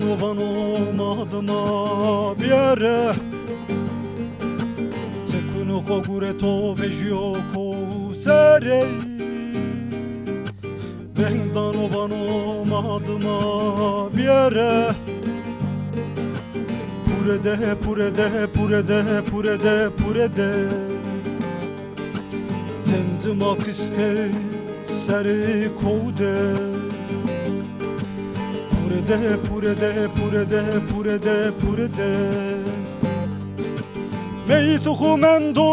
ovan olmadıma bir yere Tekunu kogure to vejio ko serey Bendan ovan olmadıma bir yere Purede purede purede purede purede Tendim akiste seri kovde Purede purede purede purede purede Meytu humendo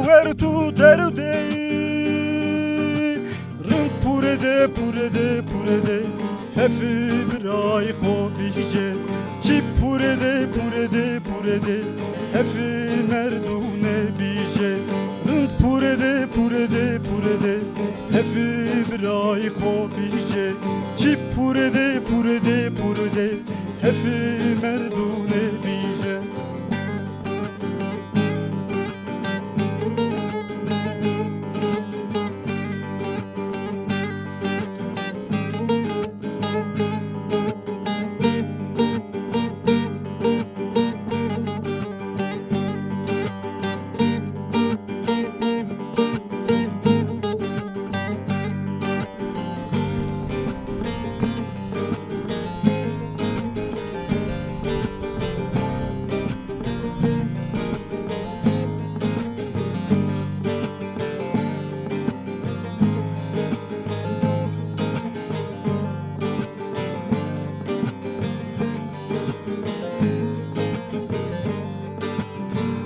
vertu derde Rın purede purede purede Hefi bir ay hobice Çip purede purede purede Hefi merdune bice Rın purede purede purede Hefi bir ay hobice Çip purede purede purede Hefi merdune bice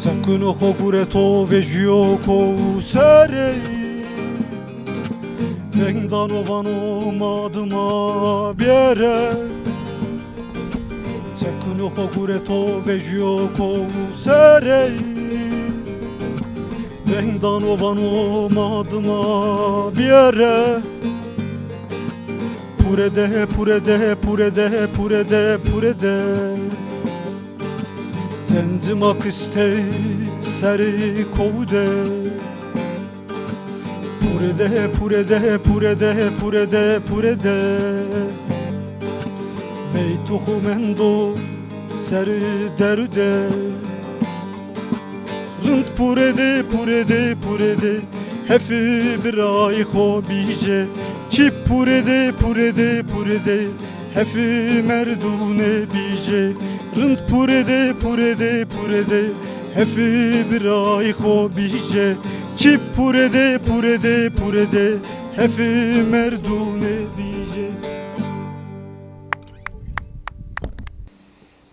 Tekunu kogure to vejio ko serey Bendan ovan olmadıma bir yere Tekunu kogure to vejio ko serey Bendan ovan olmadıma bir yere Purede purede purede purede purede Tendim akiste seri kovde Purede purede purede purede purede Meytu humendo seri derde Rınt purede purede purede Hefi bir ay hobice Çip purede purede purede Hefi merdune bice Rınt purede purede purede Hefi bir ay hobice Çip purede purede purede Hefi merdune bice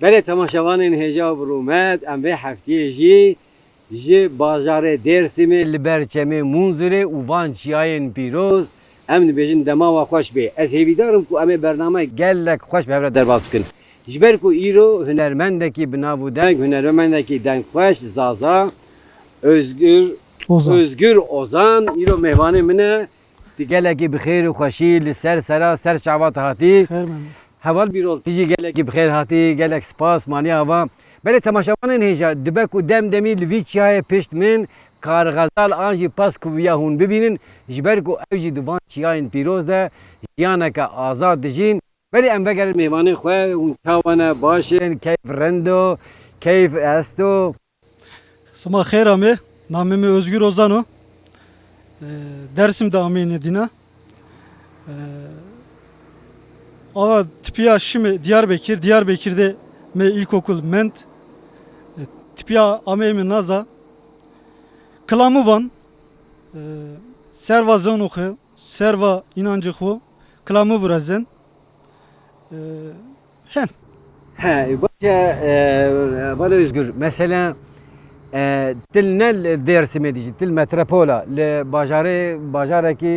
بله تماشاوانین هجاب رومد ام به هفته جی بازار درسیم لبرچمی منظره اوان چیاین پیروز ام بیشین دما و خوش بی از هیویدارم کو ام برنامه گلک خوش به هفته درباز کن جبر کو ایرو هنرمندکی بنابودن هنرمندکی دنگ خوش زازا özgür Ozan ایرو مهوانه منه گلکی بخیر و خوشی لسر سرا سر شعبات هاتی حوال بیرول تیجی گلکی بخیر هاتی گلک سپاس مانی آوا بله تماشاوانین هیجا دبک و دم دمی لویچیای پشت من کارغزال آنجی پاس کویا هون ببینین جبر کو اوجی دوان چیاین پیروز ده جیانه که آزاد دجین بله ام بگر مهوانه خواه اون کاوانه باشین کیف رندو کیف استو Sabah hayır ame namimi Özgür Ozano Dersim'de ameyne dina Ama tipiya şimdi Diyarbakır'da me ilkokul ment tipiya ameyme naza Kılamı van Serva zonuhu Serva inancı hu Kılamı vurazen Hen bana Özgür mesela تل نل درسم دیجی تل متروپولا ل باجاره کی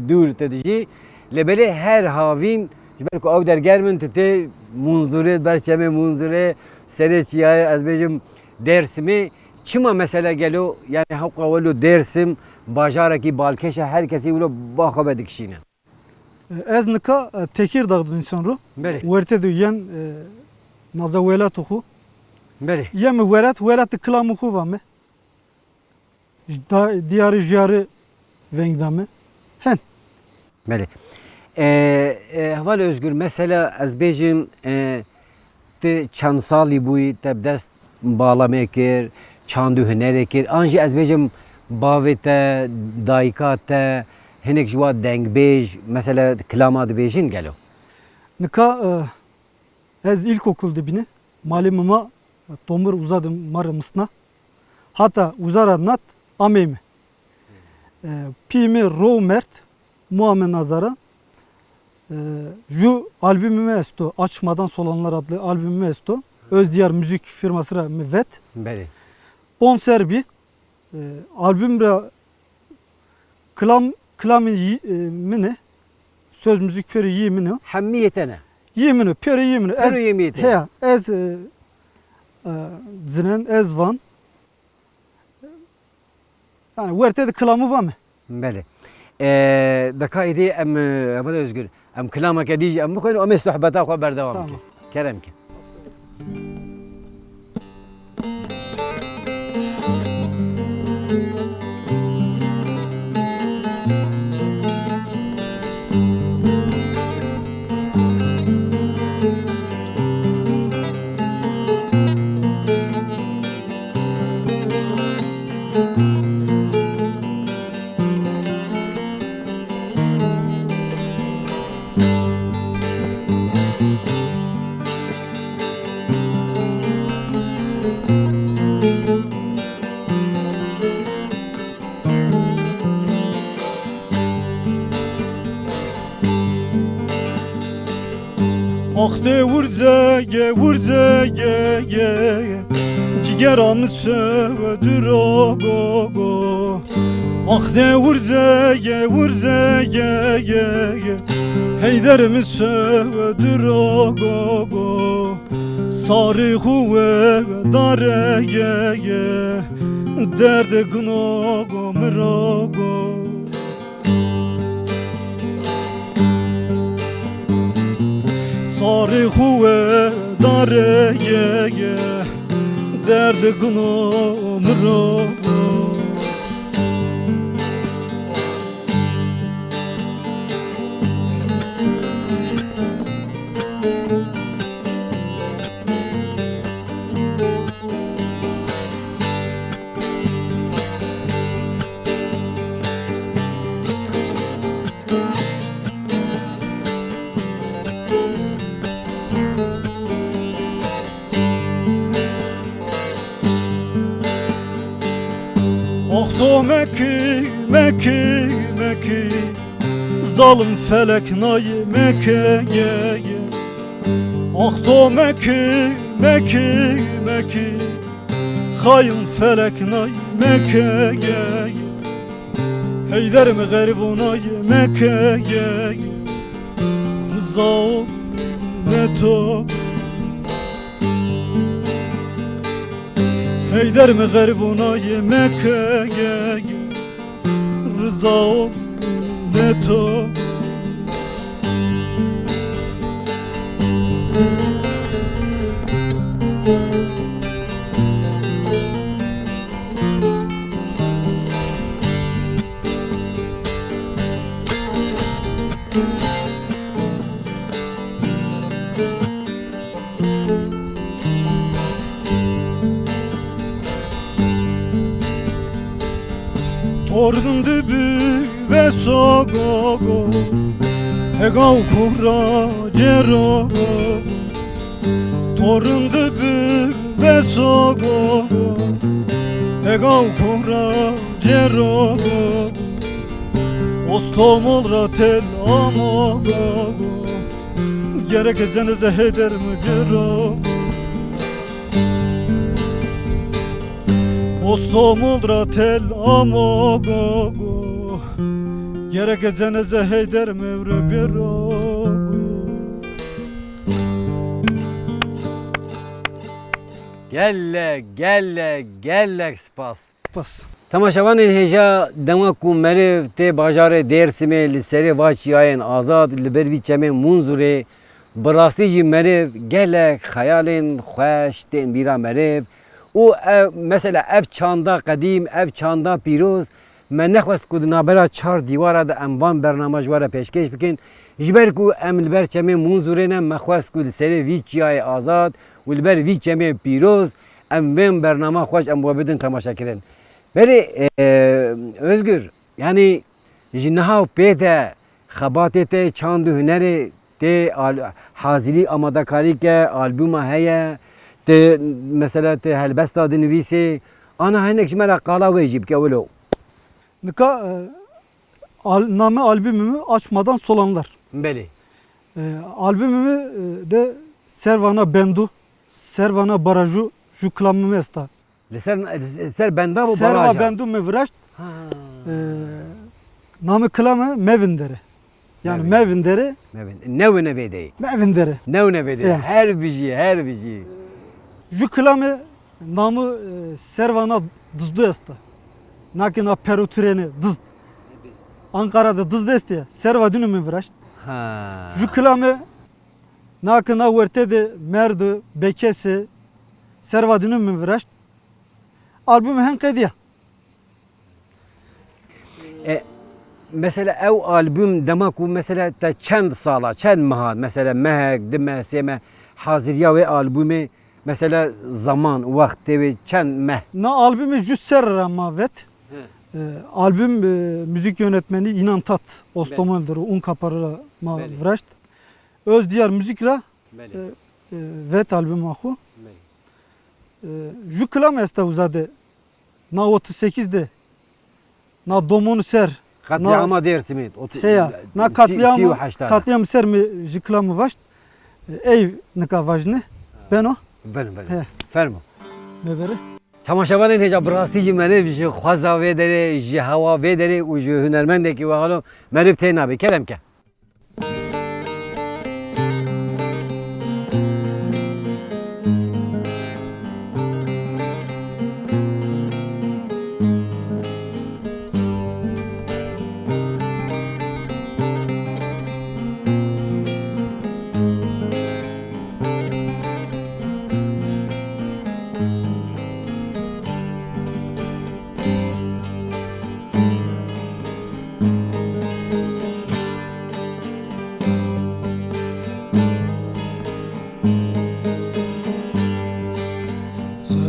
دور تدیجی لبله هر هاوین جبر کو او در گرمن ته منظوره برچمه منظوره سری چیای از بجم درسمی چما مثلا گلو yani حق ولو درسم باجاره کی بالکش her kesi ولو باخو بدکشینه Ez nika Tekirdağ'dan sonra verte duyan nazavelat oku بله Yem velat kılamı kuva mı? Diyarı jarı vengdamı. Hen. بله Heval Özgür mesela ez bejim te çand sali bûyî te dest bağlamaya kir, çandû hunerê kir. An jî ez bêjim bavê te, dayika te, hinek ji wa dengbêj mesela kilama dibêjin gelo. Nika ez ilkokul dibine malimıma tomur uzadım marımısına. Hatta uzara nat ameymi. Pimi Romert Muammer Nazara ju albümüme esto Açmadan Solanlar adlı albümüme esto Özdiyar müzik firmasına müvet. Beli. Bonserbi albümre klamı mine söz müzik peri yemini Hemmiyetene. yemini peri yemini Peri yemiyeti. ez zinen ez van yani verte de klamı var mı? Beli. Daka idi em Heval Özgür. Em kilama kedî em bixwînin em ê sohbeta xwe berdewam Tamam. bikin. Kerem ki. Ahde vurze ye cigeramı sövedir o go go. Ahde vurze ye heyderimi sövedir o go go. Sarı huve dare ye derde gno go mro go. Sarı huve dare ye derde gno mro go. Ah meki zalim felek nayi meke Ah to meki hain felek nayi meke Heyder mi garib nayi meke Rıza ol ne to Heyder mi garibuna yemek Rıza ol ne to Torun dibi ve sogogo Hegav kura cerogo Torun dibi ve sogogo Hegav kura cerogo Ostomol ratel amogogo Gerek cenize heder mi cerogo Ostomul tel amogogo Gerek ceneze heyder mevre birogo Gellek spas. Pas. Temaşavanên hêja dema ku meriv tê bajarê Dêrsimê li serê vaçiyayên azad li ber vî çemên Munzurê bi rastî jî meriv gelek xeyalên xweş tên bîra meriv û mesela ev çanda qedîm, ev çanda pîroz من نخواست کود نابرا چهار دیواره ده اموان برنامه جواره پیشکش بکن جبر کو ام البر چمه منظورینه مخواست کود سری وی چیای آزاد و البر وی چمه پیروز ام ویم برنامه خوش ام بدن تماشا کردن ولی özgür yani جنها پیده خباته ته چاند هنر ته حاضری آماده کاری که آلبوم هیا ته مثلا ته هلبست داد نویسی آنها هنگش مرا قالا ویجیب که ولو Nika name albümümü açmadan solanlar. بله Albümümü de Servana Bendu, Servana Baraju, Juklamı Esta. سر بنده و Serva باراجا Bendu Mevraşt, name klamı Mevindere. Yani Evet. Mevindere, نو نویده Mevindere. نو نویده Ya. her بیجی her بیجی Juklamı namı Servana Dızdu Esta. Nakina Peru treni Dız. Ankara'da Dız deste. Serva Dünü Mevraşt. ha Juklamı nakina Wertede Merdu Bekesi Serva Dünü Mevraşt. Albümü henkediye. mesela ev albüm demek o mesela ta çend sala çend maha mesela mehek deme seme hazırya ve albümü mesela zaman vakti ve çend meh Na albümü Jusser Mavet. Albüm müzik yönetmeni İnan Tat. Ostomaldır. Un kaparı ma Beli. vraşt. Öz diyar müzikra Beli. vet albüm ahu. Juklam esta uzade. Na 38'de. Na domonu ser. katliama dersi mi? Heya. Na katliam ser mi juklam vaşt. Ev nika vajne. Ben o. Benim He. Fermo. Mebere. تماشاوان هجا براستی جی منه جی خوازا و داره جی هوا و داره و جی هنرمنده که و حالا معرف تینا به کلم که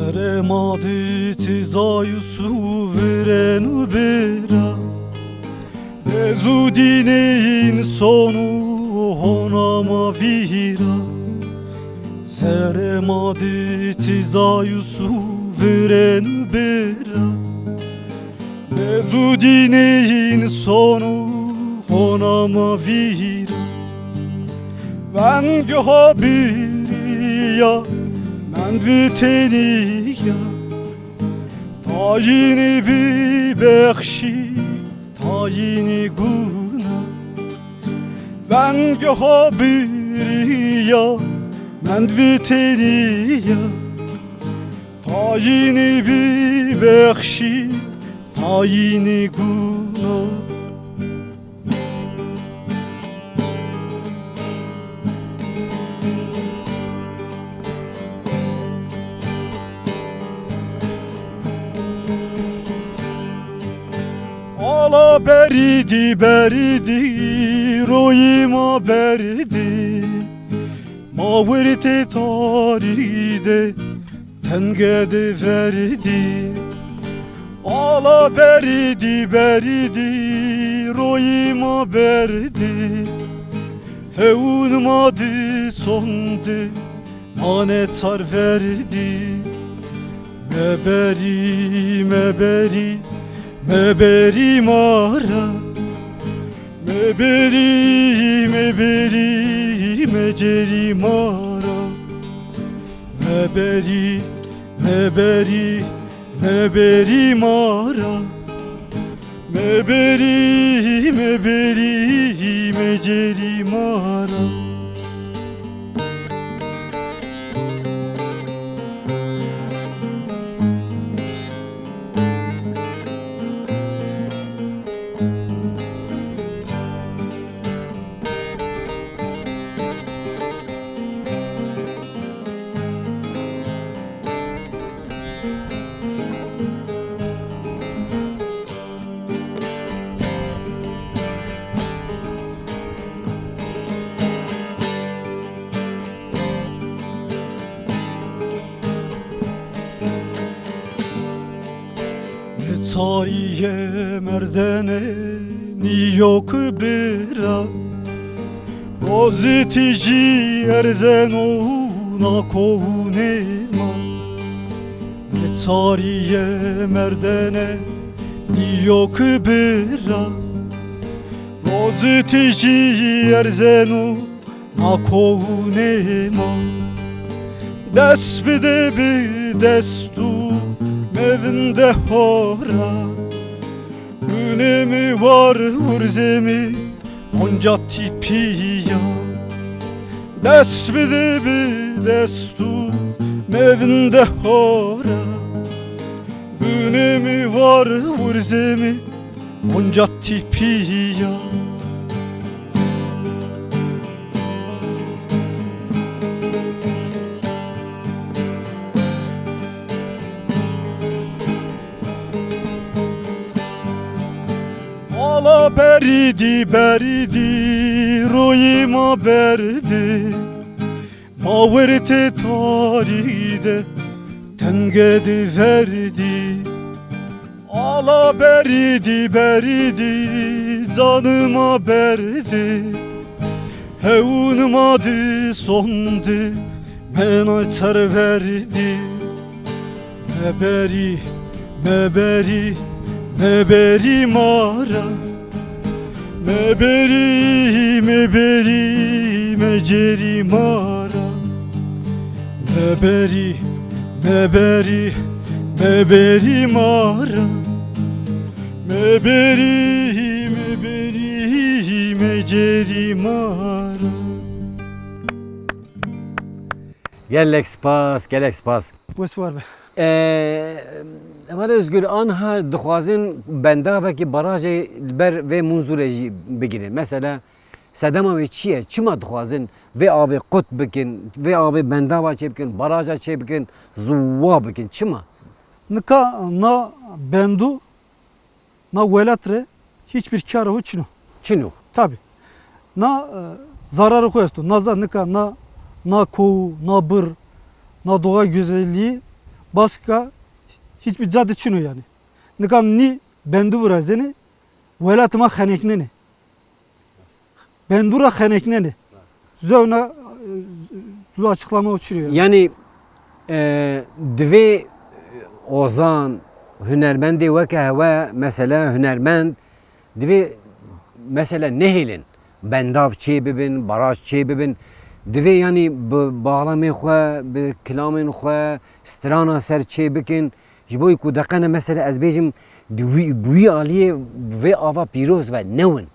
Seremadi tizayu su verenu bera Bezudinin sonu honama vira Seremadi tizayu su verenu bera Bezudinin sonu honama vira Ben göhabiriya من ویتنیا تاینی بی بخشی تاینی گونا ونگه ها بیریا من ویتنیا تاینی بی بخشی تاینی گونا Ala beridi beridi royima beridi Mavirti taride tengede verdi Ala beridi beridi royima berdi Hevunmadı sondu manetar verdi Meberi meberi Meberi mara Meberi meberi meceri mara Meberi meberi meberi mara Meberi meberi meceri mara Betariye merdene yok bira Rozitici erzen ona kovunema Betariye merdene yok bira Rozitici erzen ona kovunema Dest bide bir destu mevinde hora Önemi var vırzemi onca tipiya Dest bide bir destu mevinde hora Önemi var vırzemi onca tipiya Ala beridi beridi royima berdi Maverite taride tengedi verdi Ala beridi beridi canıma berdi Hevunum adı sondu men açar verdi Meberi meberi Meberi mara Meberi meberi meceri mara Meberi meberi meberi mara Meberi meberi meceri mara Gelek spas, gelek spas. Wes var be. Ama Özgür anha dixwazin benda vekî barajê ber vê munzûrê jî bigrin. Mesela sedema wê çi ye? Çima dixwazin vê avê qut bikin, vê avê bendava çê bikin, baraja çê bikin, zûwa bikin. Çima? Nika na bendu na velatre hiçbir karı çinu. Çinu? Tabi. Na zararı koyastu. Naza nika na kovu, na bır, na doğa güzelliği başka hiçbir cadı çinu yani. Nika ni bendu vurazeni velatıma xenekneni. Bendura xenekneni. Zövna zu açıklama uçuruyor. Yani divê ozan hünermendê weke hewe mesela hünermend divê mesela nehêlin bendav çê bibin, baraj çê bibin divê yani bi bağlamê xwe, bi kilamên xwe strana ser çê bikin ji bo ku deqene mesela ez bêjim di wî aliyê vê ava pîroz ve newin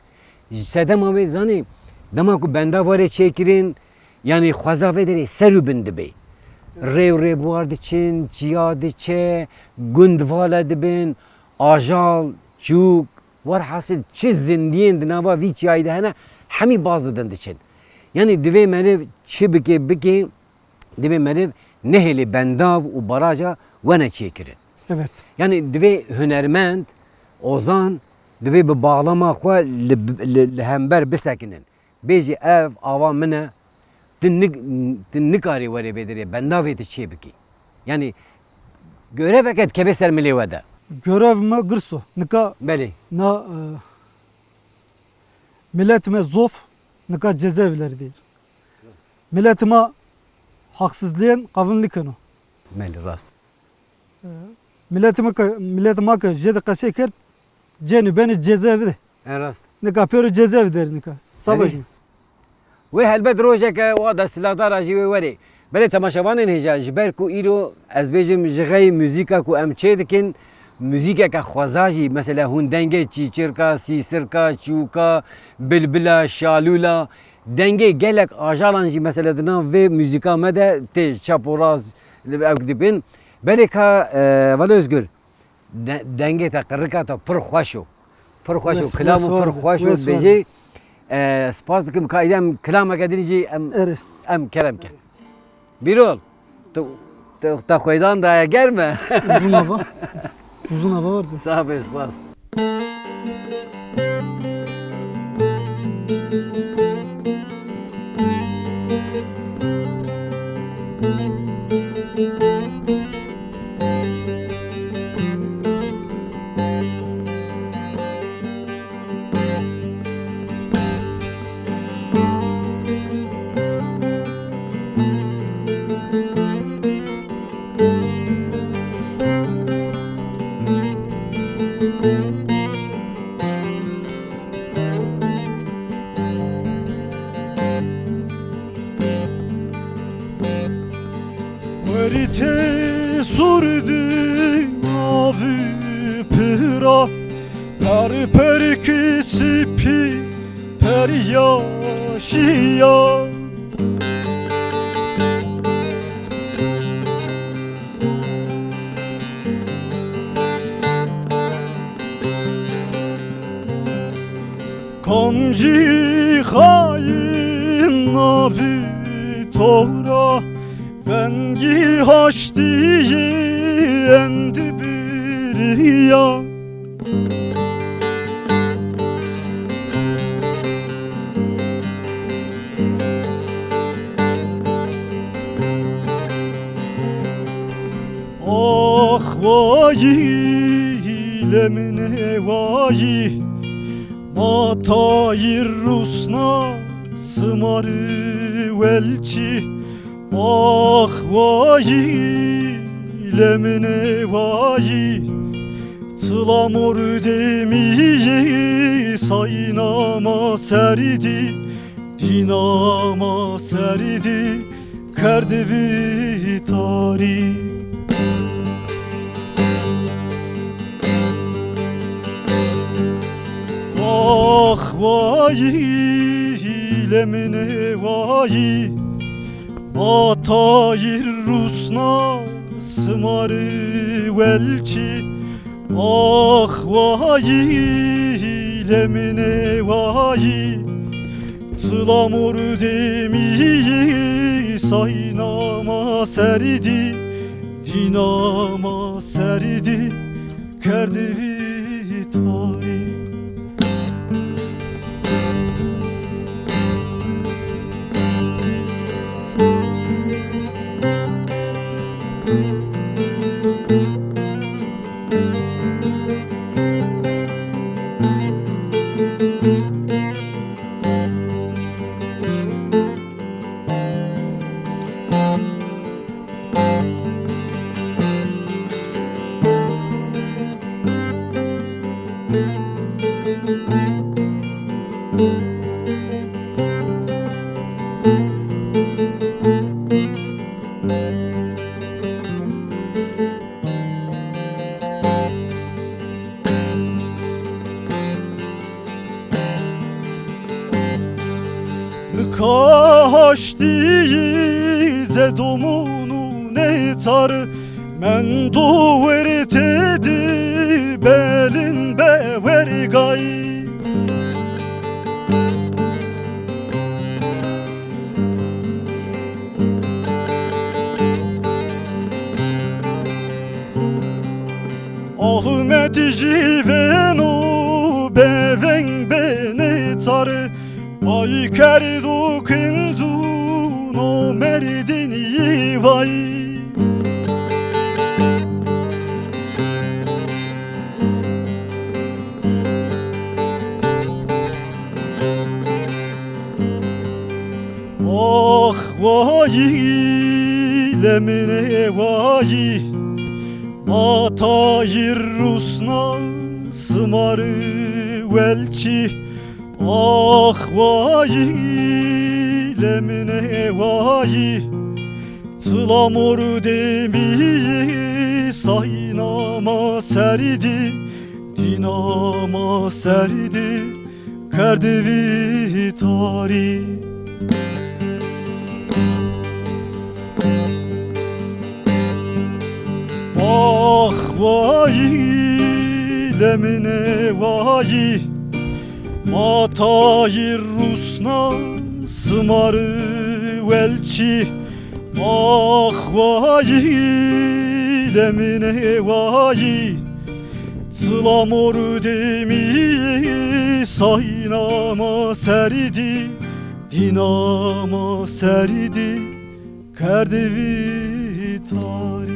sedema wê zanî dema ku bendav were çêkirin yani xweza vê derê ser û bin dibe rêw rêbuar diçin, ciya diçe, gund vala dibin, ajal, çûk, war hasil çi zindiyên di nava vî çiyayê de hene hemî baz didin diçin. Yani divê meriv çi bike bike, divê meriv nehêlê bendav û baraja wene çêkirin. Evet. Yani divê hunermend, ozan, divê bi bağlama xwe li hember bisekinin. Bêjî ev ava min e, tu nikarî werê vê derê bendavê tu çê bikî. Yani göreveket keve ser milê we de. Görev me gırso. Nika Belê. na milletime zof nika cezaevleri değil. Milletime haksızlayan kavunlikano. Belê rast. Milletime ka jedi kase kert ceni beni cezaevde. En rast. Nika peri cezaevi der nika. Sabah mı? Wê helbet rojeke wa desthilatdara jî wê werê. Belê temaşevanên hêja ji ber ku îro ez bêjim ji xey muzîka ku em çê dikin muzîkeke xweza jî mesela hûn dengê çîçirka, sîsirka, çûka, bilbila, şalûla dengê gelek ajalan jî mesela di nav vê muzîka me de tê çaporaz ew dibin. Belê ka Veli Özgür dengê te qirika te pir xweş û pir xweş û kilam û pir xweş û bêjê spas dikim ka îdem kilameke din jî em kerem ke. Birol, tu te xwêdan daye germe. Uzun hava. Uzun hava vardı. Sağ ol, spas. toğra Peri peri kisipi peri yaşıya Kamci hain navi toğra Vengi haşti endi bir ya Ah vayi lemine vayi Matayir rusna sımarı velçi Ah vayi lemine vayi Sılamur demiyi saynama serdi Dinama serdi kerdevi tarih Ah vayi lemine vayi Matayir rusna sımarı velçi Ah vayi lemine vayi Sılamur demiyi saynama serdi Dinama serdi kerdevi tarih Kaşti zedomunu ne tar Men duveri tedi belin beveri gay Ahmet jivenu beven beni tar Ay kerdu kindu no merdini vay Ah vayi lemine vayi Matayir rusna sımarı velçi Ah vayi lemine vayi Sılamur demiyi saynama serdi Dinama serdi kerdevi tarih Ah vayi lemine vayi Matayir rusna sımarı velçi Ah vayi lemine vayi Sılamur demiyi saynama serdi Dinama serdi kerdevi tarih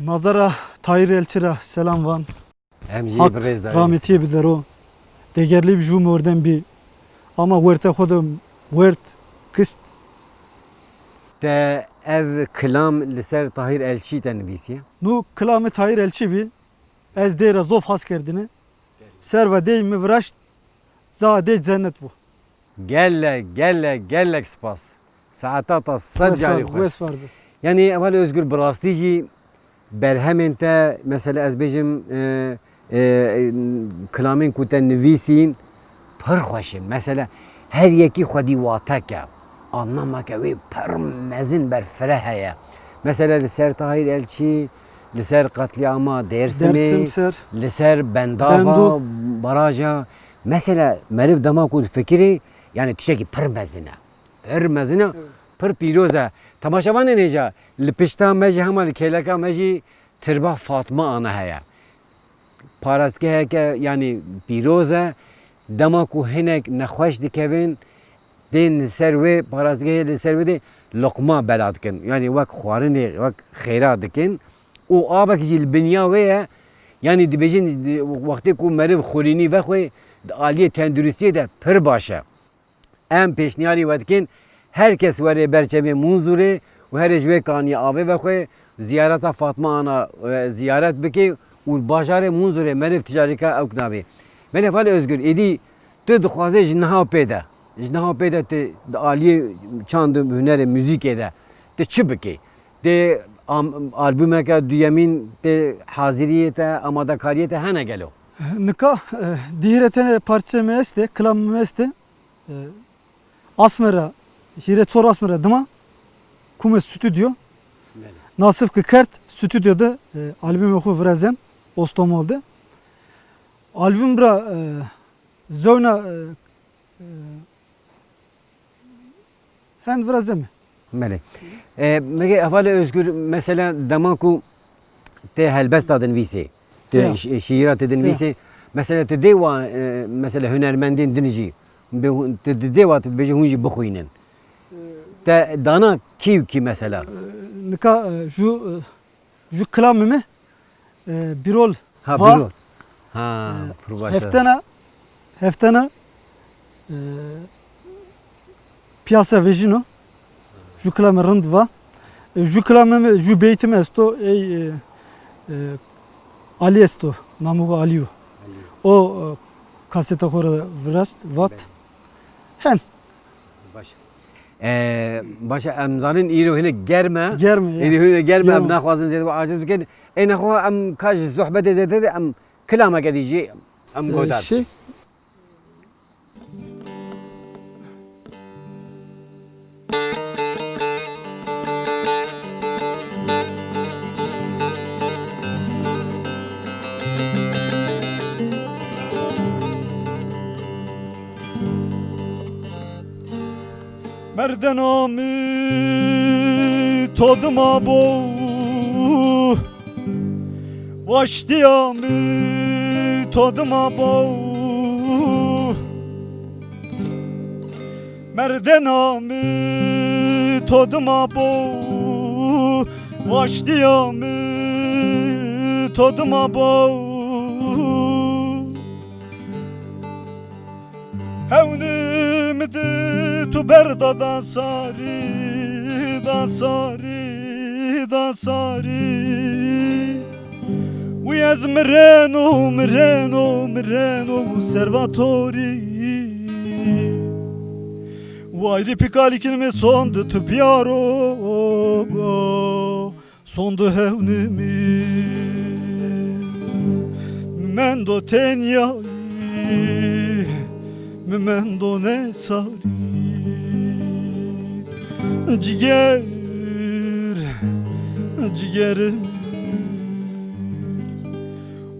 Nazara Tahir Elçira selam van. Hem Hak brez da. rahmetiye bider o. Degerli bir jum oradan bir. Ama verte kodum vert kıst. Te ev klam li ser Tahir Elçi te nivîsiye. Nu kılamı Tahir Elçi bir. Ez deyra zof has kerdine. Ser ve dey mi vraşt. Zade cennet bu. Gellek spas. Saata ta sed cari xoş. Ves vardı. Yani evvel Özgür Brastici berhemin te mesela ez bêjim kilamên ku te nivîsîn pir xweş in. Mesela her yekî xwedî wateke, anlameke wê pir mezin berfireh heye. Mesela li ser Tahir Elçî, li ser qetlîama Dêrsimê, Dersim ser. li ser Bendava Bendu. baraja. Mesela meriv dema ku fikirî yani tiştekî pir mezin e. Pir mezin e, pir pîroz e. Temaşevanê nêca li pişta me jî hema li kêleka me jî tirba Fatma ana heye. Parasgeheke yani pîroz e. Dema ku hinek nexweş dikevin tên li ser wê parasgehê li ser wê de luqma bela dikin. Yani wek xwarinê wek xêra dikin. û avek jî li binya wê ye yani dibêjin wextê ku meriv xwînî vexwe di aliyê tenduristiyê de pir baş e. Em pêşniyarî we dikin herkes were berçemê Munzûrê û herê ji wê kaniye avê vexwe ziyareta Fatma ana ziyaret bike û bajarê Munzûrê meriv ticarîka ew nabê. Melê Falê Özgür êdî tu dixwazê ji niha pê de ji niha pê de tu di aliyê çand û hunerê müzîkê de tu çi bikî? Tê albûmeke duyemîn tê haziriyê te amadekariyê te hene gelo. Nika diğeretene parça me este, klam me este. Asmera, hire çor asmera dıma. Kume stüdyo. Nasif ki kert stüdyoda albüm oku vrezen Ostomol'de. Albüm bra zona hen vrezen mi? Melê. Mege Falê Özgür mesela dema ku tê helbesta dinivîsê, Ya. tê şîira tê dinivîsê, mesela tu dê wa mesela hunermendên din jî tu dê wa tu dibêjî hûn jî bixwînin. Te dana kî kî mesela? Nika ju klamımı birol Ha va bilo. Ha pırbaşa. heftena piyasa vejino ju klamı rınd va ju klamımı ju beytim esto ey Ali esto namuga Aliyu o kasete kora vrast vat hen Başa em zanin îro hine germe. germe ya. Hine germe em Ya. naxwazin zêde aciz bikin. Ey naxwa em kaj sohbetê zêde de em kilameke dîjî em godar. Şey Merdenami todma bo Vaştiyami todma bo Merdenami todma bo Vaştiyami todma bo Hevnimdi tu berda dansari, dansari, dansari Uyez mireno, mireno, mireno, servatori Vayri pikalikin me sondu tu piaro Sondu hevnimi Mendo tenyai Memendo ne sari Ciger Cigerim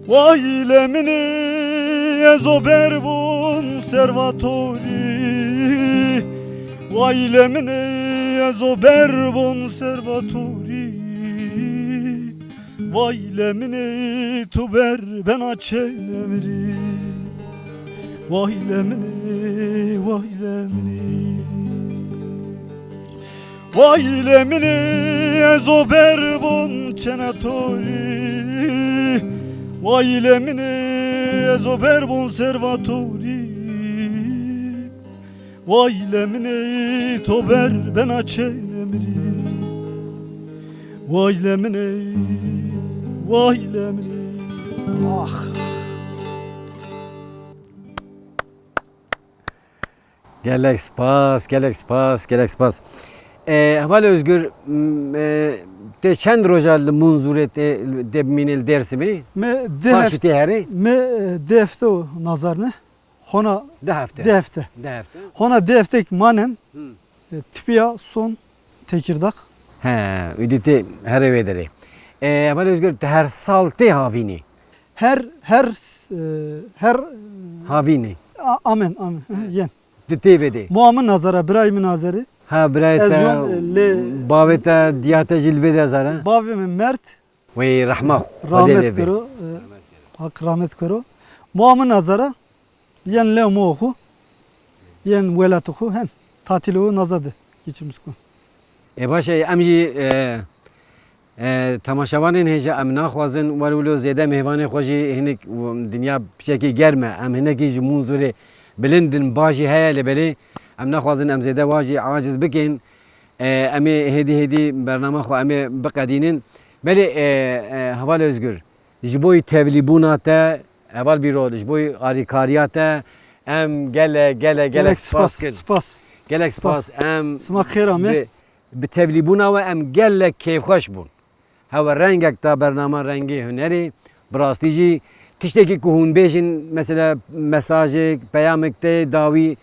Vay lemini ezoberbun servatori Vay lemini ezoberbun servatori Vay lemini tuber ben açenemri Vay lemini, vay lemini Vay lemini ezoberbun cenatori Vay lemini ezoberbun servatori Vay lemini tober ben açenemri Vay lemini, vay lemini Ah Gelek spas, gelek spas, gelek spas. Falê Özgür Te çend rojallı munzurete de minil dersimi. Me Taşı teheri. me defte o nazarını. Hona De hafta. defte. De hafta. Hona deftek manen Hı. tipiya son Tekirdağ. He, üditi her evederi. Ama özgür her salte havini. Her Havini. amen amen yen. Ditevedi. Muamın nazara biraymi nazarı. Ha brayta Ezyon, le- baveta diyata cilvede zara. Bavimi mert Ve rahmah. rahmet kero. Hak rahmet kero. Muamın nazara yen le mu oku. Yen velat oku hen. Tatil o nazadı. Geçirmiş ku. Başa emji tamaşavanın heja em naxwazin warwilo zêde mêhvanê xwe jî hinek dinya pişekî germ e em hinekî ji munzurê bilindin bajî heye li belê em naxwazin em zêde wa jî aciz bikin em ê hêdî bername xwe em ê biqedînin belê heval özgür ji bo tevlîbûna te heval bîrol ji bo alîkariya te em gelek spas kirin gelek spas em Smak xêr me. bi tevlîbûna we em gelek kêfxweş bûn. Hava rengek ta bername rengê hunerê bi rastî jî tiştekî ku hûn bêjin mesela mesajek peyamek te dawî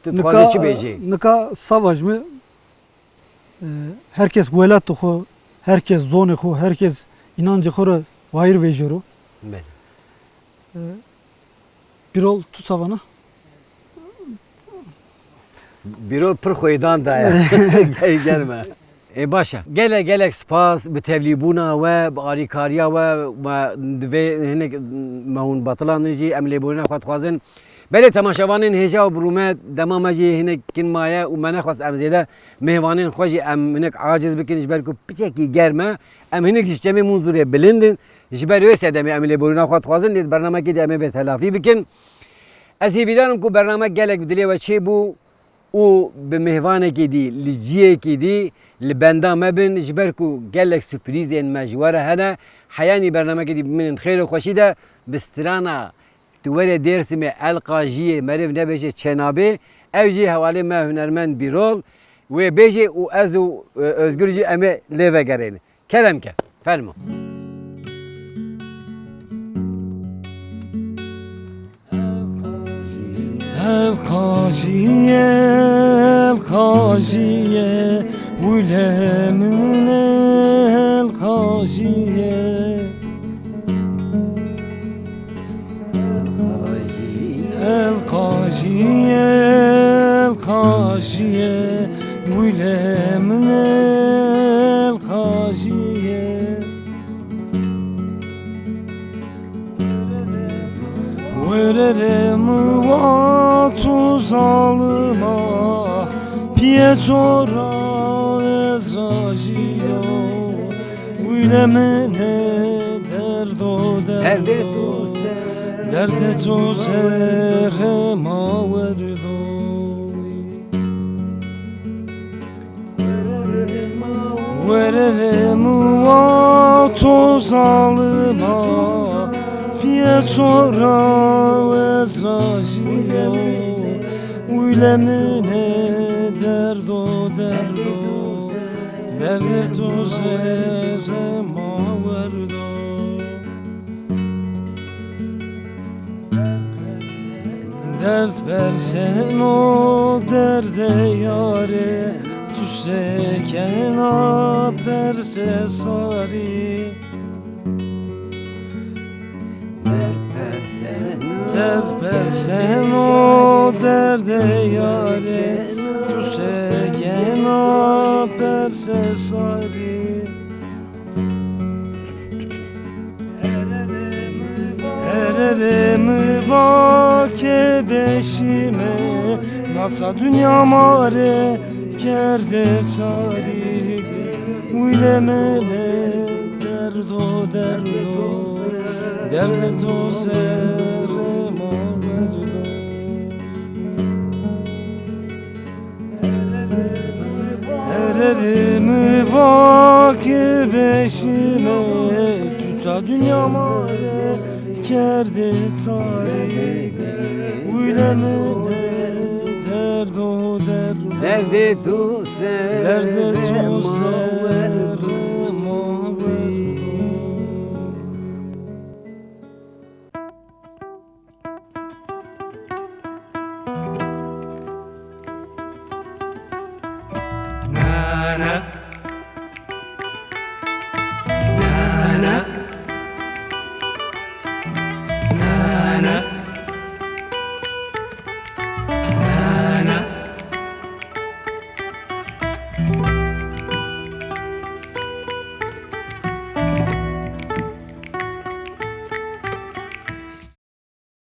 tu dixwaze çi bêjî? Nika savaş mı? Herkes velat oku. Herkes zon oku. Herkes inancı kuru. Vayır vejuru. Birol tu savana. Biro pir xwêdan daye germe. Başa gelek spas bi tevlîbûna we bi alîkariya we divê hinek me hûn batilan jî em lêborîna xwe dixwazin belê temaşevanên hêja û birûme dema me jî hinek kin maye û me nexwast em zêde mêhvanên xwe jî em hinek aciz bikin ji ber ku piçekî germe em hinek ji cemê munzurê bilindin ji ber wê sedemê em lêborîna xwe dixwazin lê bernamekê de em ê vê telafî bikin. Ez hêvîdanim ku bernamek gelek bi dilê we çêbû û bi mêhvanekê dî li ciyekê dî li benda me bin ji ber ku gelek sürprîzên me ji we re hene heyanî bernamekê dî biminin xêr û xweşî de bi strana tu were Dêrsimê elqa jiyê meriv nebêje Çenabê ev jî hevalê me hunermend Bîrol wê bêje û ez û Özgür jî em ê lê vegerêne. Keremke fermo. El kajiye ulemin el kajiye el kajiye ulemin el kajiye Vererem vatu zalıma Pietro ezrajiyo Uylemene derdo Derde tu serema verdo Vererem vatu zalıma Pietro ezrajiyo Uylemine derdo Derde tu serema verdo Dert versen o derde yare Düşse kena perse sari Dert versen o derde yare Düşse kena perse sari Ererem vake beşime Natsa dünya mare kerde sari Uylemene derdo Derde to serema verdo Ererem vake beşime Tutsa dünya mare kerde sari Uylemene derdo Derde tu Derde tu serema